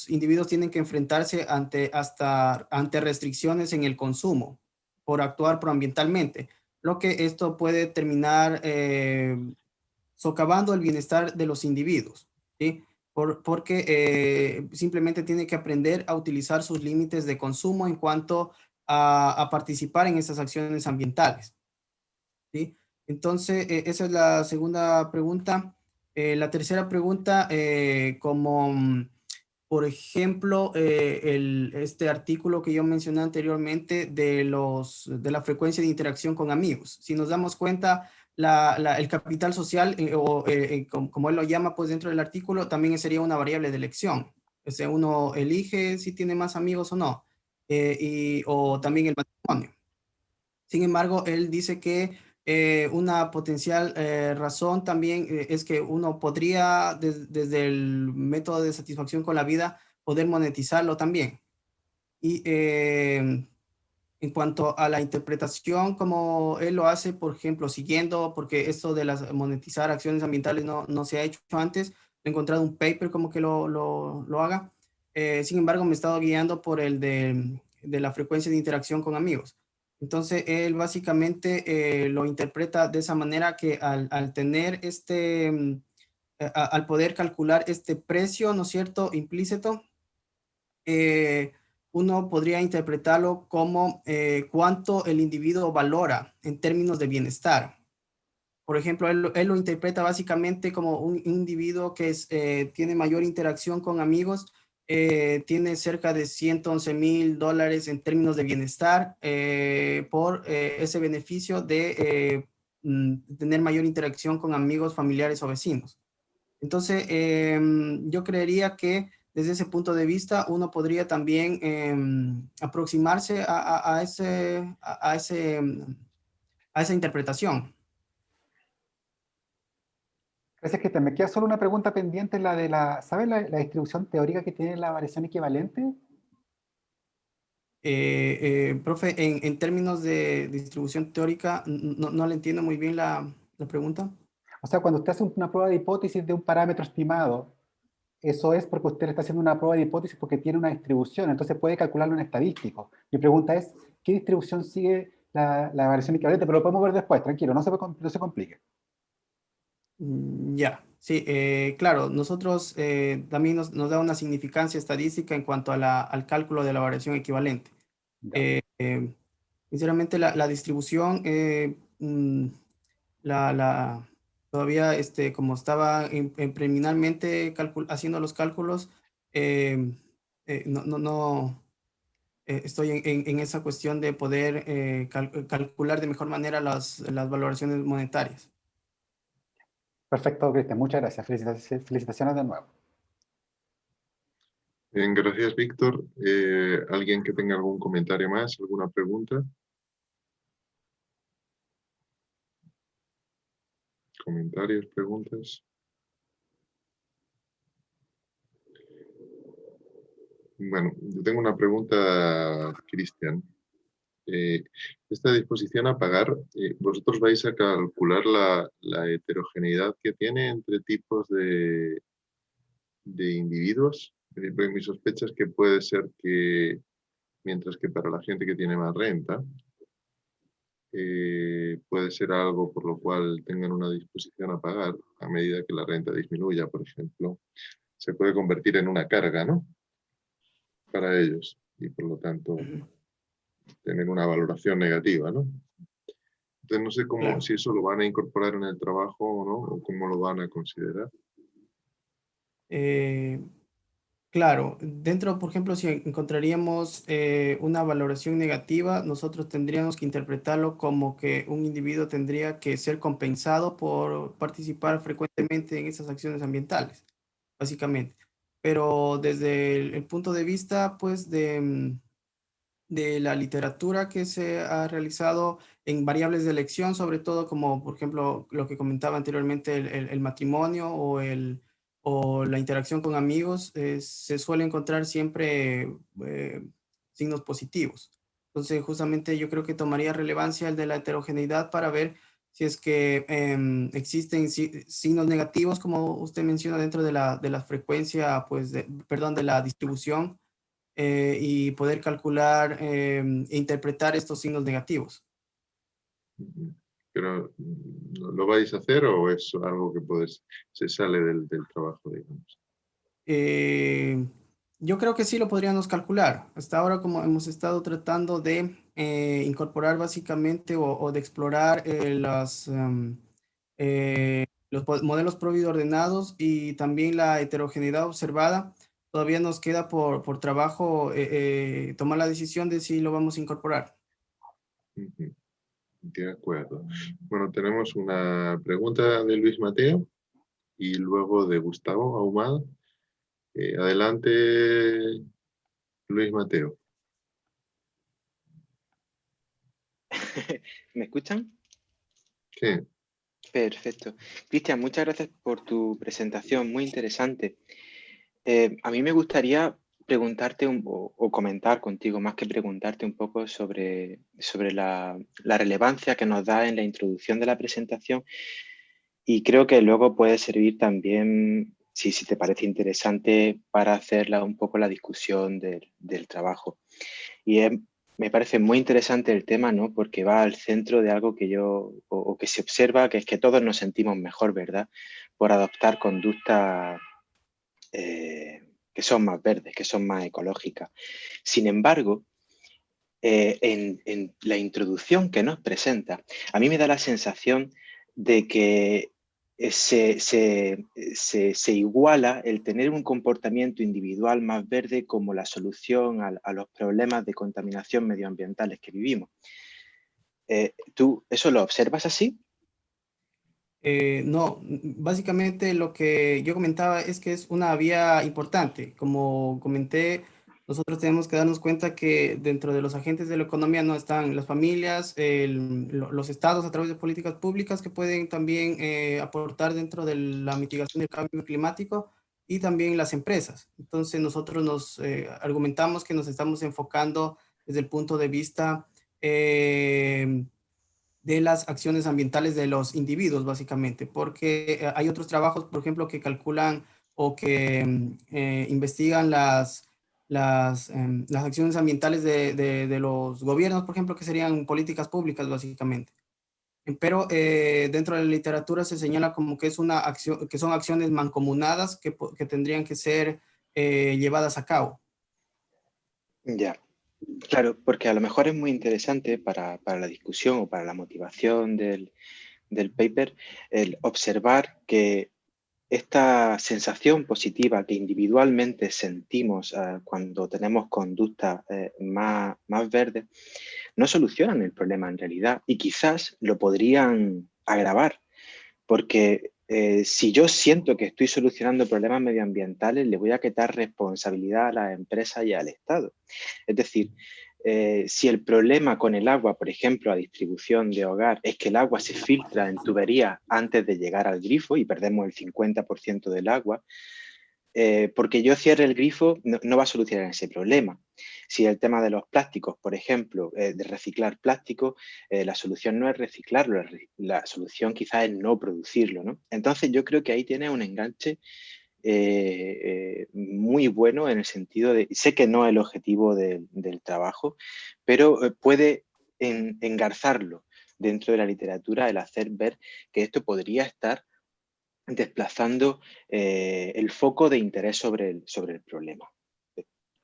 individuos tienen que enfrentarse ante restricciones en el consumo por actuar proambientalmente, lo que esto puede terminar socavando el bienestar de los individuos, ¿sí? Porque simplemente tiene que aprender a utilizar sus límites de consumo en cuanto a participar en esas acciones ambientales, ¿sí? Entonces, esa es la segunda pregunta. La tercera pregunta, por ejemplo, este artículo que yo mencioné anteriormente de la frecuencia de interacción con amigos. Si nos damos cuenta, el capital social, como él lo llama, pues dentro del artículo, también sería una variable de elección. O sea, uno elige si tiene más amigos o no, o también el matrimonio. Sin embargo, él dice que una potencial razón también es que uno podría, desde el método de satisfacción con la vida, poder monetizarlo también. Y en cuanto a la interpretación, como él lo hace, por ejemplo, siguiendo, porque esto de monetizar acciones ambientales no se ha hecho antes, he encontrado un paper como que lo haga. Sin embargo, me he estado guiando por el de la frecuencia de interacción con amigos. Entonces, él básicamente lo interpreta de esa manera que al tener al poder calcular este precio, ¿no es cierto?, implícito, uno podría interpretarlo como cuánto el individuo valora en términos de bienestar. Por ejemplo, él lo interpreta básicamente como un individuo que tiene mayor interacción con amigos, tiene cerca de $111,000 en términos de bienestar por ese beneficio de tener mayor interacción con amigos, familiares o vecinos. Entonces, yo creería que desde ese punto de vista uno podría también aproximarse a esa interpretación. Gracias, Cristian. Me queda solo una pregunta pendiente, la de la, ¿sabes la distribución teórica que tiene la variación equivalente? Profe, en términos de distribución teórica, no le entiendo muy bien la pregunta. O sea, cuando usted hace una prueba de hipótesis de un parámetro estimado, eso es porque usted está haciendo una prueba de hipótesis porque tiene una distribución, entonces puede calcularlo en estadístico. Mi pregunta es, ¿qué distribución sigue la variación equivalente? Pero lo podemos ver después, tranquilo, no se complique. Ya, sí, claro, nosotros también nos da una significancia estadística en cuanto a al cálculo de la variación equivalente. Ya. Eh, eh, Sinceramente, la distribución, todavía como estaba preliminarmente haciendo los cálculos, eh, no estoy en esa cuestión de poder calcular de mejor manera las valoraciones monetarias. Perfecto, Cristian, muchas gracias. Felicitaciones de nuevo. Bien, gracias, Víctor. ¿Alguien que tenga algún comentario más, alguna pregunta? ¿Comentarios, preguntas? Bueno, yo tengo una pregunta, Cristian. Esta disposición a pagar, ¿vosotros vais a calcular la heterogeneidad que tiene entre tipos de individuos? Pues mi sospecha es que puede ser que, mientras que para la gente que tiene más renta, puede ser algo por lo cual tengan una disposición a pagar a medida que la renta disminuya, por ejemplo, se puede convertir en una carga, ¿no? Para ellos y por lo tanto Ujú, tener una valoración negativa, ¿no? Entonces no sé cómo, claro. si eso lo van a incorporar en el trabajo o no, o cómo lo van a considerar. Eh, Claro, dentro, por ejemplo, si encontraríamos una valoración negativa, nosotros tendríamos que interpretarlo como que un individuo tendría que ser compensado por participar frecuentemente en esas acciones ambientales, básicamente. Pero desde el punto de vista, pues, de la literatura que se ha realizado en variables de elección, sobre todo como, por ejemplo, lo que comentaba anteriormente, el matrimonio o la interacción con amigos, se suele encontrar siempre signos positivos. Entonces, justamente yo creo que tomaría relevancia el de la heterogeneidad para ver si es que existen signos negativos, como usted menciona, dentro de la frecuencia, pues, perdón, de la distribución y poder calcular e interpretar estos signos negativos. Pero ¿lo vais a hacer o es algo que se sale del trabajo, digamos? Eh, yo creo que sí lo podríamos calcular. Hasta ahora, como hemos estado tratando de incorporar básicamente o de explorar los modelos Provida ordenados y también la heterogeneidad observada, todavía nos queda por trabajo tomar la decisión de si lo vamos a incorporar. Ujú. De acuerdo. Bueno, tenemos una pregunta de Luis Mateo y luego de Gustavo Ahumada. Adelante, Luis Mateo. ¿Me escuchan? Sí. Perfecto. Cristian, muchas gracias por tu presentación, muy interesante. A mí me gustaría preguntarte o comentar contigo, más que preguntarte un poco sobre la relevancia que nos da en la introducción de la presentación y creo que luego puede servir también, si te parece interesante, para hacerla un poco la discusión del trabajo. Y me parece muy interesante el tema, ¿no? Porque va al centro de algo que o que se observa, que es que todos nos sentimos mejor, ¿verdad? Por adoptar conductas que son más verdes, que son más ecológicas. Sin embargo, en la introducción que nos presenta, a mí me da la sensación de que se iguala el tener un comportamiento individual más verde como la solución a los problemas de contaminación medioambientales que vivimos. ¿Tú eso lo observas así? No, básicamente lo que yo comentaba es que es una vía importante. Como comenté, nosotros tenemos que darnos cuenta que dentro de los agentes de la economía no están las familias, los estados a través de políticas públicas que pueden también aportar dentro de la mitigación del cambio climático, y también las empresas. Entonces nosotros nos argumentamos que nos estamos enfocando desde el punto de vista de las acciones ambientales de los individuos, básicamente, porque hay otros trabajos, por ejemplo, que calculan o que investigan las acciones ambientales de los gobiernos, por ejemplo, que serían políticas públicas, básicamente. Pero dentro de la literatura se señala como que es una acción, que son acciones mancomunadas que tendrían que ser llevadas a cabo. Ya, claro, porque a lo mejor es muy interesante para la discusión o para la motivación del paper el observar que esta sensación positiva que individualmente sentimos cuando tenemos conductas más verdes no solucionan el problema en realidad y quizás lo podrían agravar, porque si yo siento que estoy solucionando problemas medioambientales, le voy a quitar responsabilidad a las empresas y al Estado. Es decir, si el problema con el agua, por ejemplo, a distribución de hogar, es que el agua se filtra en tuberías antes de llegar al grifo y perdemos el 50% del agua, porque yo cierre el grifo no va a solucionar ese problema. Si el tema de los plásticos, por ejemplo, de reciclar plástico, la solución no es reciclarlo, la solución quizás es no producirlo, ¿no? Entonces yo creo que ahí tiene un enganche muy bueno en el sentido de, sé que no es el objetivo del trabajo, pero puede engarzarlo dentro de la literatura, el hacer ver que esto podría estar desplazando el foco de interés sobre el problema.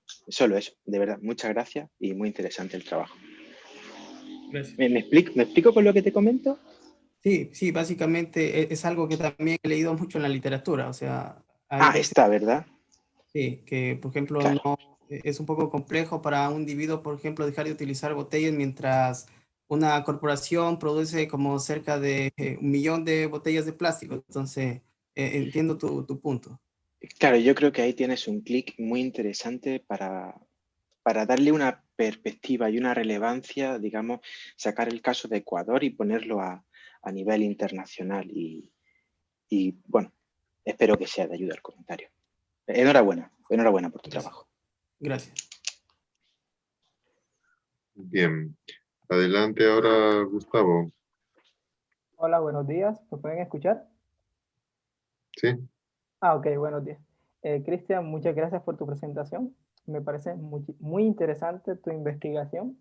Solo eso, de verdad, muchas gracias y muy interesante el trabajo. Gracias. ¿Me explico con lo que te comento? Sí, sí, básicamente es algo que también he leído mucho en la literatura. O sea, hay Ah, veces está, ¿verdad? sí, que, por ejemplo, Claro. no es un poco complejo para un individuo, por ejemplo, dejar de utilizar botellas mientras una corporación produce como cerca de 1 millón de botellas de plástico. Entonces, entiendo tu punto. Claro, yo creo que ahí tienes un clic muy interesante para darle una perspectiva y una relevancia, digamos, sacar el caso de Ecuador y ponerlo a nivel internacional. Y bueno, espero que sea de ayuda el comentario. Enhorabuena por tu Gracias. trabajo. Gracias. Bien. Adelante ahora, Gustavo. Hola, buenos días. ¿Me pueden escuchar? ¿Sí? Ah, ok, buenos días. Cristian, muchas gracias por tu presentación. Me parece muy interesante tu investigación.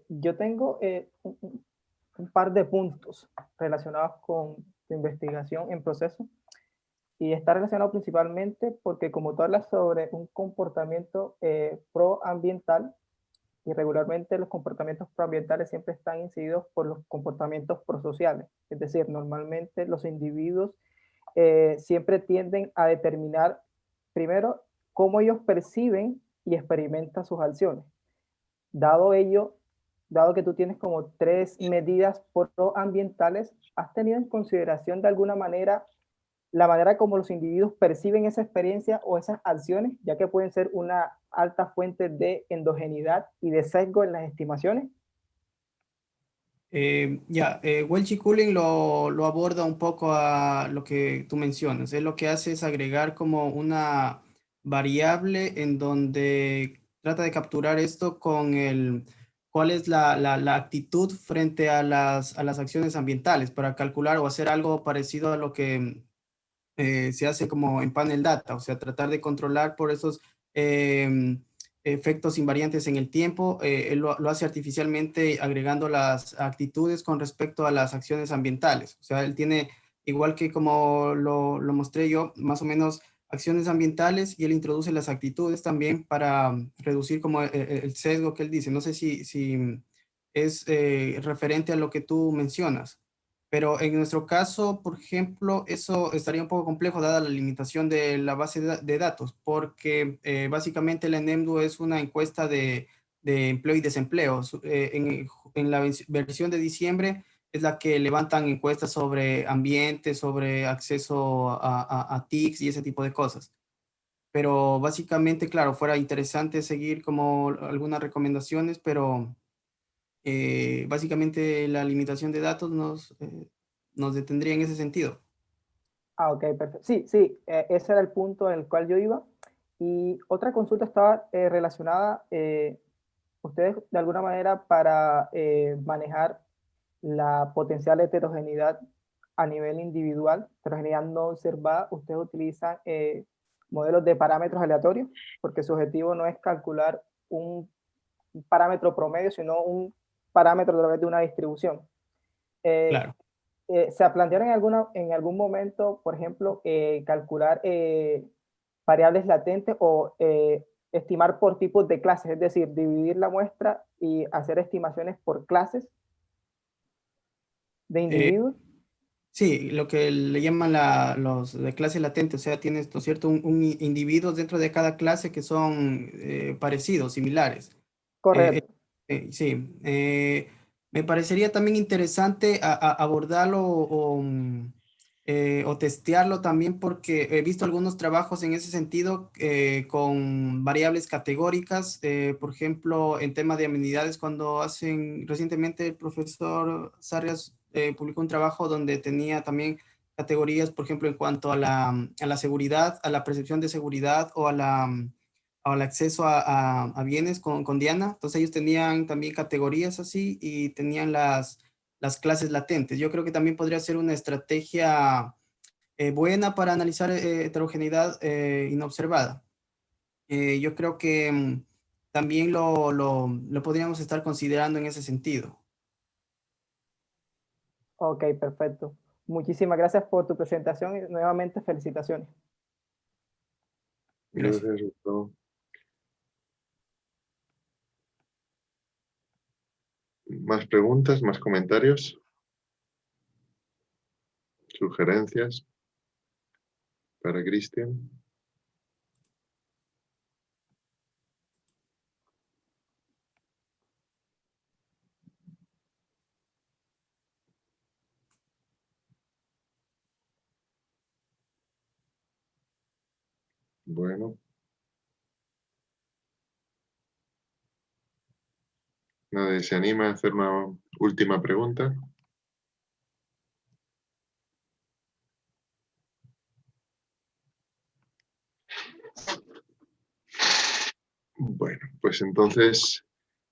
Yo tengo un par de puntos relacionados con tu investigación en proceso y está relacionado principalmente porque como tú hablas sobre un comportamiento proambiental, y regularmente los comportamientos proambientales siempre están incididos por los comportamientos prosociales. Es decir, normalmente los individuos siempre tienden a determinar primero cómo ellos perciben y experimentan sus acciones. Dado ello, dado que tú tienes como 3 medidas proambientales, ¿has tenido en consideración de alguna manera la manera como los individuos perciben esa experiencia o esas acciones, ya que pueden ser una alta fuente de endogeneidad y de sesgo en las estimaciones? Welch y Cooling lo aborda un poco a lo que tú mencionas. Él lo que hace es agregar como una variable en donde trata de capturar esto con cuál es la actitud frente a las acciones ambientales para calcular o hacer algo parecido a lo que se hace como en panel data, o sea, tratar de controlar por esos efectos invariantes en el tiempo. Él lo hace artificialmente agregando las actitudes con respecto a las acciones ambientales. O sea, él tiene, igual que como lo mostré yo, más o menos acciones ambientales, y él introduce las actitudes también para reducir como el sesgo que él dice. No sé si es referente a lo que tú mencionas. Pero en nuestro caso, por ejemplo, eso estaría un poco complejo dada la limitación de la base de datos, porque básicamente la ENEMDU es una encuesta de empleo y desempleo. En la versión de diciembre es la que levantan encuestas sobre ambiente, sobre acceso a TICs y ese tipo de cosas. pero básicamente, claro, fuera interesante seguir como algunas recomendaciones, pero básicamente la limitación de datos nos detendría en ese sentido. Ah, ok, perfecto. Sí, sí, ese era el punto en el cual yo iba. Y otra consulta estaba relacionada, ustedes de alguna manera para manejar la potencial heterogeneidad a nivel individual, heterogeneidad no observada, ustedes utilizan modelos de parámetros aleatorios, porque su objetivo no es calcular un parámetro promedio, sino un parámetro a través de una distribución. Eh, Claro. ¿Se plantearon en algún momento, por ejemplo, calcular variables latentes o estimar por tipos de clases, es decir, dividir la muestra y hacer estimaciones por clases de Eh, individuos? sí, lo que le llaman los de clase latente, o sea, tienes, ¿no es cierto?, individuos dentro de cada clase que son parecidos, similares. Eh, Correcto. sí, me parecería también interesante abordarlo o testearlo también porque he visto algunos trabajos en ese sentido con variables categóricas, por ejemplo, en tema de amenidades, cuando recientemente el profesor Sarrias publicó un trabajo donde tenía también categorías, por ejemplo, en cuanto a la seguridad, a la percepción de seguridad o al acceso a bienes con Diana. Entonces ellos tenían también categorías así y tenían las clases latentes. Yo creo que también podría ser una estrategia buena para analizar heterogeneidad inobservada. Yo creo que también lo podríamos estar considerando en ese sentido. Ok, perfecto. Muchísimas gracias por tu presentación y nuevamente felicitaciones. Gracias. Gracias, Gustavo. ¿Más preguntas, más comentarios, sugerencias para Cristian? Bueno, nadie se anima a hacer una última pregunta. Bueno, pues entonces,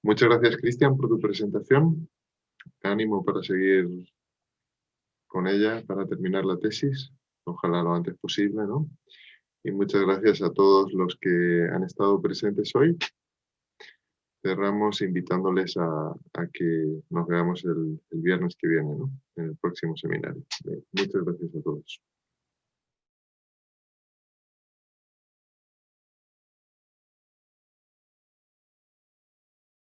muchas gracias, Cristian, por tu presentación. Ánimo para seguir con ella, para terminar la tesis. Ojalá lo antes posible, ¿no? Y muchas gracias a todos los que han estado presentes hoy. Cerramos invitándoles a que nos veamos el viernes que viene, ¿no? En el próximo seminario. Muchas gracias a todos.